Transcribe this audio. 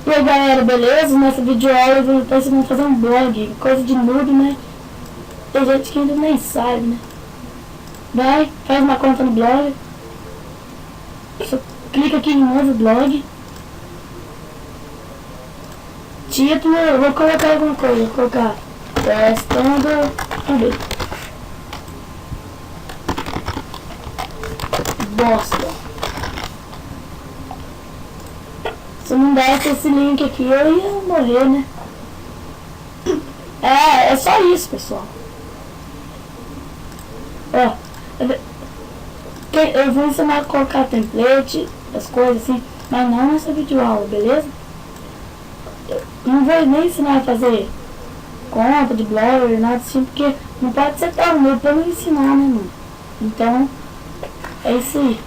E aí galera, beleza? Nessa videoaula eu vou estar ensinando a fazer um blog, coisa de noob, né? Tem gente que ainda nem sabe, né? Vai, faz uma conta no blog. Só clica aqui em novo blog. Título, eu vou colocar alguma coisa, vou colocar testando tudo. Bosta. Se não desse esse link aqui eu ia morrer, né? É só isso, pessoal. Ó, eu vou ensinar a colocar template, as coisas assim, mas não nessa videoaula, beleza? Eu não vou nem ensinar a fazer conta de blog, nada assim, porque não pode ser tão novo pra não ensinar, né, mano? Então, é isso aí.